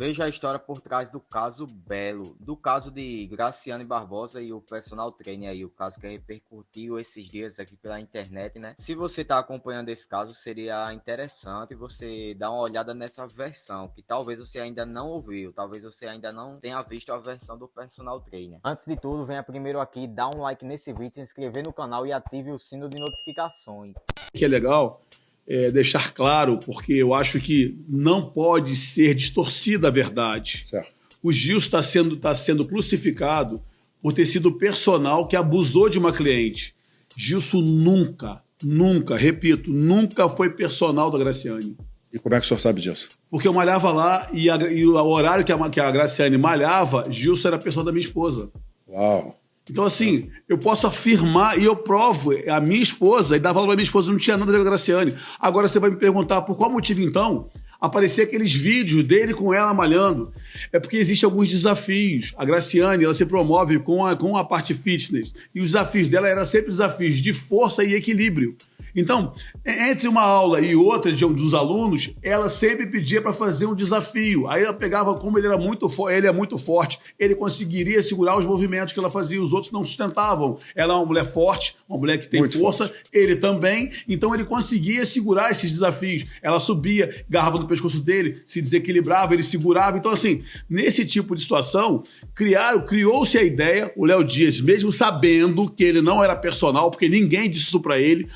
Veja a história por trás do caso Belo, do caso de Graciane Barbosa e o personal trainer aí, o caso que repercutiu esses dias aqui pela internet, né? Se você está acompanhando esse caso, seria interessante você dar uma olhada nessa versão, que talvez você ainda não ouviu, talvez você ainda não tenha visto a versão do personal trainer. Antes de tudo, venha primeiro aqui, dá um like nesse vídeo, se inscrever no canal e ative o sino de notificações. Que é legal deixar claro, porque eu acho que não pode ser distorcida a verdade. Certo. O Gilson está sendo crucificado por ter sido personal que abusou de uma cliente. Gilson nunca, repito, nunca foi personal da Graciane. E como é que o senhor sabe disso? Porque eu malhava lá e o horário que a Graciane malhava, Gilson era personal da minha esposa. Uau! Então, assim, eu posso afirmar e eu provo, a minha esposa, e dava valor pra minha esposa, não tinha nada a ver com a Graciane. Agora você vai me perguntar por qual motivo, então, aparecer aqueles vídeos dele com ela malhando. É porque existem alguns desafios. A Graciane, ela se promove com a parte fitness. E os desafios dela eram sempre desafios de força e equilíbrio. Então, entre uma aula e outra dos alunos, ela sempre pedia para fazer um desafio. Aí ela pegava, como ele é muito forte, ele conseguiria segurar os movimentos que ela fazia, os outros não sustentavam. Ela é uma mulher forte, uma mulher que tem Muito força, forte. ele também, então ele conseguia segurar esses desafios. Ela subia, agarrava no pescoço dele, se desequilibrava, ele segurava. Então, assim, nesse tipo de situação, criou-se a ideia, o Léo Dias, mesmo sabendo que ele não era personal, porque ninguém disse isso para ele,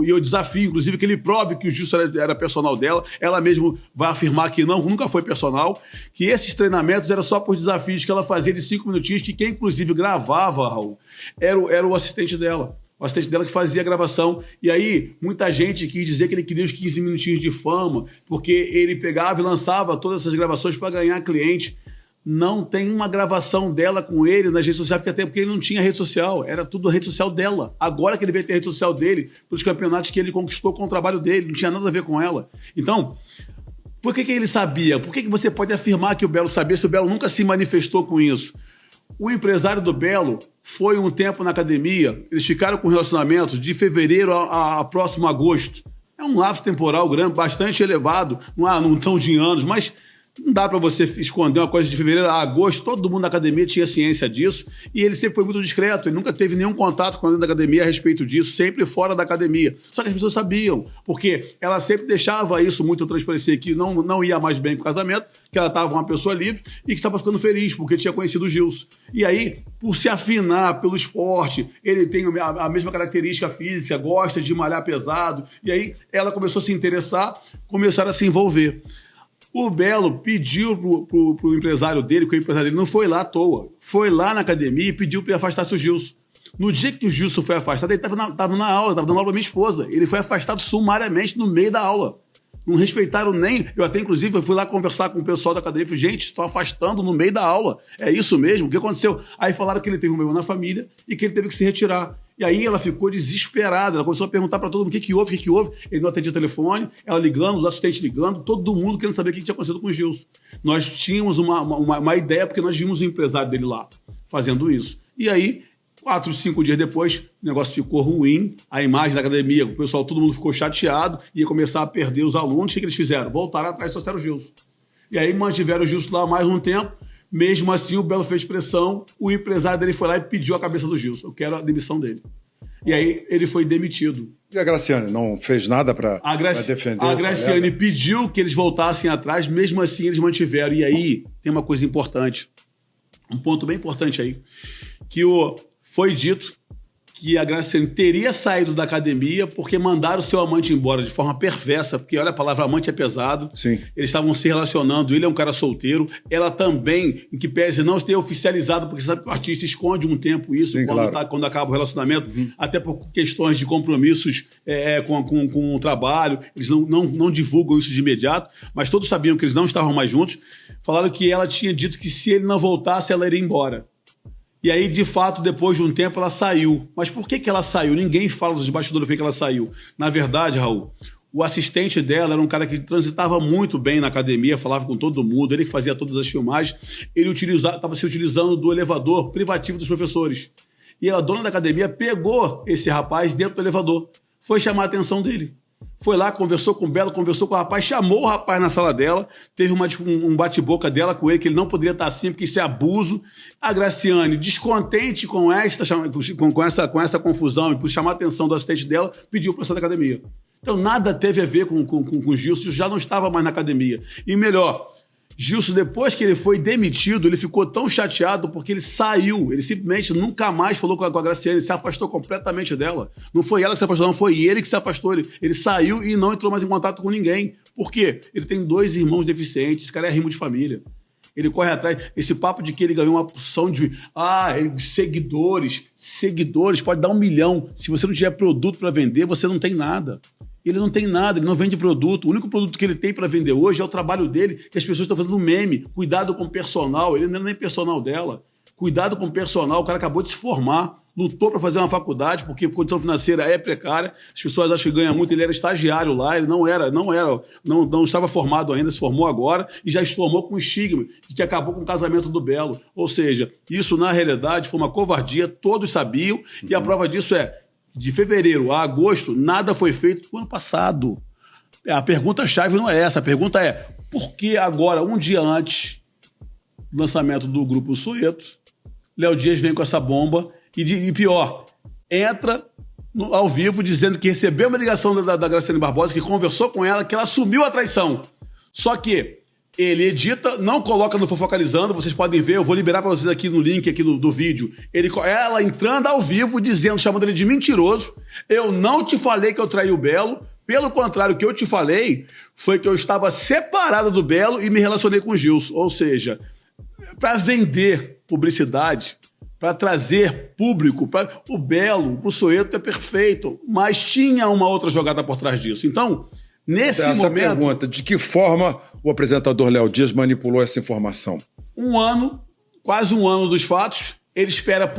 eu desafio, inclusive, que ele prove que o Gilson era personal dela. Ela mesmo vai afirmar que nunca foi personal, que esses treinamentos eram só por desafios que ela fazia de 5 minutinhos, que quem, inclusive, gravava, Raul, era o assistente dela. O assistente dela que fazia a gravação. E aí, muita gente quis dizer que ele queria os 15 minutinhos de fama, porque ele pegava e lançava todas essas gravações para ganhar cliente. Não tem uma gravação dela com ele nas redes sociais, porque ele não tinha rede social, era tudo a rede social dela. Agora que ele veio ter a rede social dele, pelos campeonatos que ele conquistou com o trabalho dele, não tinha nada a ver com ela. Então, por que ele sabia? Por que você pode afirmar que o Belo sabia se o Belo nunca se manifestou com isso? O empresário do Belo foi um tempo na academia, eles ficaram com relacionamentos de fevereiro a próximo agosto. É um lapso temporal grande, bastante elevado, não são de anos, mas não dá para você esconder uma coisa de fevereiro a agosto. Todo mundo na academia tinha ciência disso e ele sempre foi muito discreto. Ele nunca teve nenhum contato com alguém da academia a respeito disso, sempre fora da academia. Só que as pessoas sabiam, porque ela sempre deixava isso muito transparecer, que não ia mais bem com o casamento, que ela estava uma pessoa livre e que estava ficando feliz porque tinha conhecido o Gilson. E aí, por se afinar pelo esporte, ele tem a mesma característica física, gosta de malhar pesado. E aí ela começou a se interessar, começaram a se envolver. O Belo pediu pro empresário dele, que o empresário dele não foi lá à toa, foi lá na academia e pediu para ele afastar o Gilson. No dia que o Gilson foi afastado, ele estava na aula, estava dando aula para minha esposa. Ele foi afastado sumariamente no meio da aula. Não respeitaram nem... Eu até, inclusive, fui lá conversar com o pessoal da academia e falei, gente, estão afastando no meio da aula. É isso mesmo? O que aconteceu? Aí falaram que ele teve um problema na família e que ele teve que se retirar. E aí ela ficou desesperada, ela começou a perguntar para todo mundo o que houve. Ele não atendia o telefone, ela ligando, os assistentes ligando, todo mundo querendo saber o que tinha acontecido com o Gilson. Nós tínhamos uma ideia, porque nós vimos o empresário dele lá fazendo isso. E aí, 4, 5 dias depois, o negócio ficou ruim, a imagem da academia, o pessoal, todo mundo ficou chateado, ia começar a perder os alunos. O que eles fizeram? Voltaram atrás e trouxeram o Gilson. E aí mantiveram o Gilson lá mais um tempo. Mesmo assim, o Belo fez pressão, o empresário dele foi lá e pediu a cabeça do Gilson. Eu quero a demissão dele. E aí ele foi demitido. E a Graciane não fez nada para defender? A Graciane pediu que eles voltassem atrás, mesmo assim eles mantiveram. E aí tem uma coisa importante, um ponto bem importante aí, que foi dito que a Graciane teria saído da academia porque mandaram o seu amante embora de forma perversa, porque olha, a palavra amante é pesado. Sim. Eles estavam se relacionando, ele é um cara solteiro, ela também, em que pese não ter oficializado, porque sabe que o artista esconde um tempo isso. Sim, quando acaba o relacionamento, até por questões de compromissos com o trabalho, eles não divulgam isso de imediato, mas todos sabiam que eles não estavam mais juntos. Falaram que ela tinha dito que se ele não voltasse, ela iria embora. E aí, de fato, depois de um tempo, ela saiu. Mas por que ela saiu? Ninguém fala dos bastidores por que ela saiu. Na verdade, Raul, o assistente dela era um cara que transitava muito bem na academia, falava com todo mundo, ele que fazia todas as filmagens. Ele estava se utilizando do elevador privativo dos professores. E a dona da academia pegou esse rapaz dentro do elevador. Foi chamar a atenção dele. Foi lá, conversou com o Belo, conversou com o rapaz, chamou o rapaz na sala dela, teve um bate-boca dela com ele, que ele não poderia estar assim, porque isso é abuso. A Graciane, descontente com essa confusão e por chamar a atenção do assistente dela, pediu para sair da academia. Então nada teve a ver com o Gilson, já não estava mais na academia. E melhor, Gilson, depois que ele foi demitido, ele ficou tão chateado porque ele saiu. Ele simplesmente nunca mais falou com a Graciane, se afastou completamente dela. Não foi ela que se afastou, não, foi ele que se afastou. Ele saiu e não entrou mais em contato com ninguém. Por quê? Ele tem 2 irmãos deficientes, esse cara é rimo de família. Ele corre atrás. Esse papo de que ele ganhou uma porção de seguidores, pode dar 1 milhão. Se você não tiver produto para vender, você não tem nada. Ele não tem nada, ele não vende produto. O único produto que ele tem para vender hoje é o trabalho dele, que as pessoas estão fazendo meme. Cuidado com o personal, ele não é nem personal dela. Cuidado com o personal, o cara acabou de se formar, lutou para fazer uma faculdade, porque a condição financeira é precária, as pessoas acham que ganha muito, ele era estagiário lá, ele não estava formado ainda, se formou agora e já se formou com estigma, que acabou com o casamento do Belo. Ou seja, isso na realidade foi uma covardia, todos sabiam, e a prova disso é, de fevereiro a agosto, nada foi feito no ano passado. A pergunta-chave não é essa. A pergunta é, por que agora, um dia antes do lançamento do Grupo Soeto, Léo Dias vem com essa bomba e pior, entra ao vivo dizendo que recebeu uma ligação da Graciane Barbosa, que conversou com ela, que ela assumiu a traição. Só que ele edita, não coloca no Fofocalizando, vocês podem ver, eu vou liberar para vocês aqui no link aqui do vídeo. Ela entrando ao vivo, dizendo, chamando ele de mentiroso. Eu não te falei que eu traí o Belo. Pelo contrário, o que eu te falei foi que eu estava separado do Belo e me relacionei com o Gilson. Ou seja, para vender publicidade, para trazer público, o Belo, o Soeto é perfeito, mas tinha uma outra jogada por trás disso. Então, nesse momento... pergunta, de que forma o apresentador Léo Dias manipulou essa informação? Quase um ano dos fatos, ele espera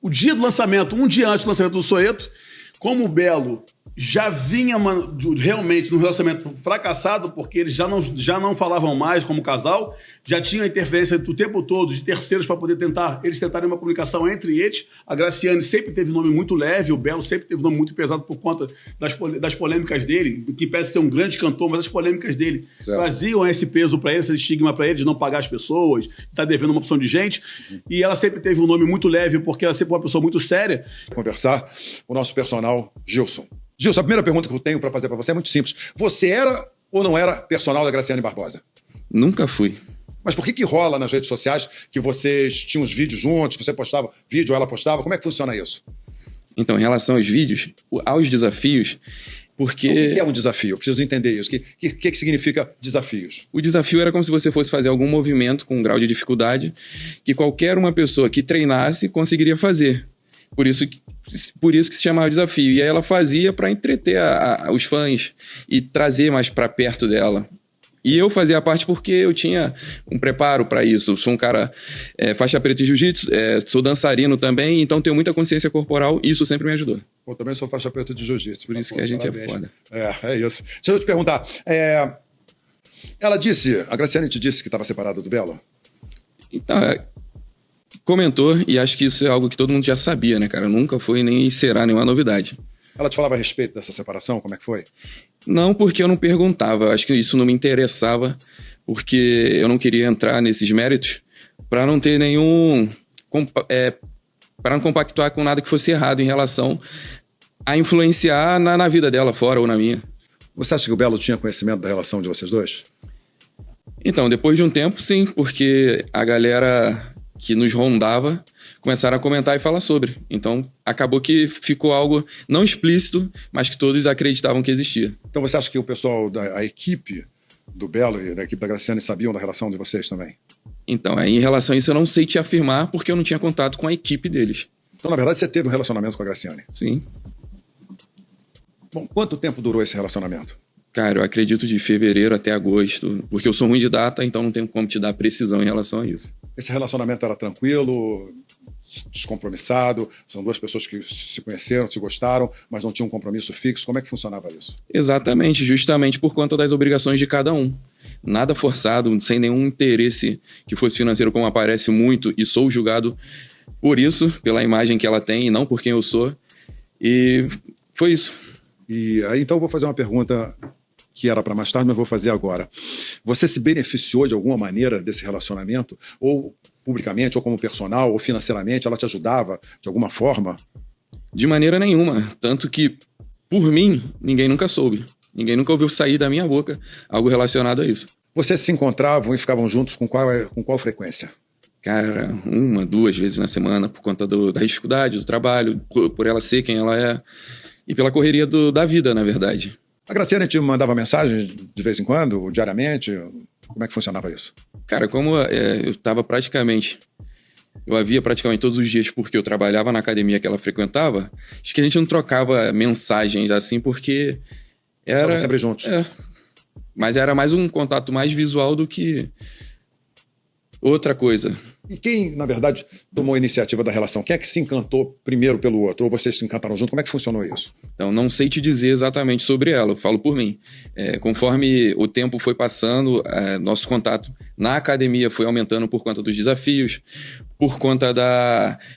o dia do lançamento, um dia antes do lançamento do Soeto, como o Belo já vinha realmente num relacionamento fracassado, porque eles já não falavam mais como casal, já tinha interferência o tempo todo de terceiros para poder eles tentarem uma comunicação entre eles. A Graciane sempre teve nome muito leve, o Belo sempre teve nome muito pesado por conta das polêmicas dele, que parece ser um grande cantor, mas as polêmicas dele traziam esse peso para ele, esse estigma para ele de não pagar as pessoas, de estar devendo uma opção de gente, e ela sempre teve um nome muito leve, porque ela sempre foi uma pessoa muito séria. Conversar com o nosso personal Gilson. Gilson, a primeira pergunta que eu tenho para fazer para você é muito simples. Você era ou não era personal da Graciane Barbosa? Nunca fui. Mas por que rola nas redes sociais que vocês tinham os vídeos juntos, você postava vídeo, ela postava? Como é que funciona isso? Então, em relação aos vídeos, aos desafios, porque... O que é um desafio? Eu preciso entender isso. O que significa desafios? O desafio era como se você fosse fazer algum movimento com um grau de dificuldade que qualquer uma pessoa que treinasse conseguiria fazer. Por isso que se chamava desafio. E aí ela fazia para entreter os fãs e trazer mais para perto dela. E eu fazia a parte porque eu tinha um preparo para isso. Eu sou um cara faixa preta em jiu-jitsu, sou dançarino também, então tenho muita consciência corporal e isso sempre me ajudou. Eu também sou faixa preta de jiu-jitsu. Por isso que a gente é foda. É isso. Deixa eu te perguntar. A Graciane te disse que estava separada do Belo? Então, comentou, e acho que isso é algo que todo mundo já sabia, né, cara? Nunca foi nem será nenhuma novidade. Ela te falava a respeito dessa separação? Como é que foi? Não, porque eu não perguntava. Acho que isso não me interessava, porque eu não queria entrar nesses méritos para não ter para não compactuar com nada que fosse errado em relação a influenciar na vida dela, fora ou na minha. Você acha que o Belo tinha conhecimento da relação de vocês dois? Então, depois de um tempo, sim, porque a galera que nos rondava começaram a comentar e falar sobre. Então, acabou que ficou algo não explícito, mas que todos acreditavam que existia. Então, você acha que o pessoal, a equipe do Belo e da equipe da Graciane sabiam da relação de vocês também? Então, em relação a isso, eu não sei te afirmar, porque eu não tinha contato com a equipe deles. Então, na verdade, você teve um relacionamento com a Graciane? Sim. Bom, quanto tempo durou esse relacionamento? Cara, eu acredito de fevereiro até agosto, porque eu sou ruim de data, então não tenho como te dar precisão em relação a isso. Esse relacionamento era tranquilo, descompromissado? São duas pessoas que se conheceram, se gostaram, mas não tinham um compromisso fixo. Como é que funcionava isso? Exatamente, justamente por conta das obrigações de cada um. Nada forçado, sem nenhum interesse que fosse financeiro, como aparece muito, e sou julgado por isso, pela imagem que ela tem, e não por quem eu sou. E foi isso. E aí, então, eu vou fazer uma pergunta que era para mais tarde, mas vou fazer agora. Você se beneficiou de alguma maneira desse relacionamento? Ou publicamente, ou como personal, ou financeiramente? Ela te ajudava de alguma forma? De maneira nenhuma. Tanto que, por mim, ninguém nunca soube. Ninguém nunca ouviu sair da minha boca algo relacionado a isso. Vocês se encontravam e ficavam juntos com qual frequência? Cara, 1, 2 vezes na semana, por conta da dificuldade do trabalho, por ela ser quem ela é, e pela correria da vida, na verdade. A Graciane te mandava mensagem de vez em quando, ou diariamente? Como é que funcionava isso? Cara, como eu havia praticamente todos os dias, porque eu trabalhava na academia que ela frequentava, acho que a gente não trocava mensagens assim, porque Estavam sempre juntos. Mas era mais um contato mais visual do que outra coisa. E quem, na verdade, tomou a iniciativa da relação? Quem é que se encantou primeiro pelo outro? Ou vocês se encantaram junto? Como é que funcionou isso? Então, não sei te dizer exatamente sobre ela, eu falo por mim. Conforme o tempo foi passando, nosso contato na academia foi aumentando por conta dos desafios, por conta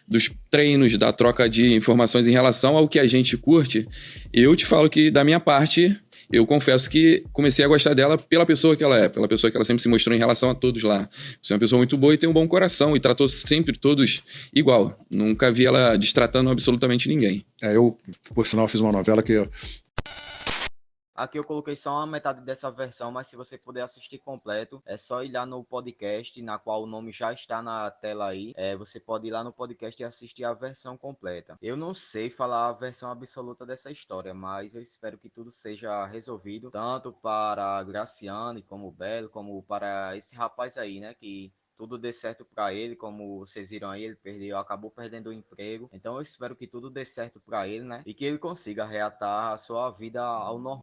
dos treinos, da troca de informações em relação ao que a gente curte. Eu te falo que, da minha parte, eu confesso que comecei a gostar dela pela pessoa que ela é, pela pessoa que ela sempre se mostrou em relação a todos lá. Você é uma pessoa muito boa e tem um bom coração, e tratou sempre todos igual. Nunca vi ela destratando absolutamente ninguém. Eu, por sinal, fiz uma novela que... Aqui eu coloquei só uma metade dessa versão, mas se você puder assistir completo, é só ir lá no podcast, na qual o nome já está na tela aí. Você pode ir lá no podcast e assistir a versão completa. Eu não sei falar a versão absoluta dessa história, mas eu espero que tudo seja resolvido, tanto para a Graciane, como o Belo, como para esse rapaz aí, né, que tudo dê certo para ele. Como vocês viram aí, ele acabou perdendo o emprego. Então eu espero que tudo dê certo para ele, né, e que ele consiga reatar a sua vida ao normal.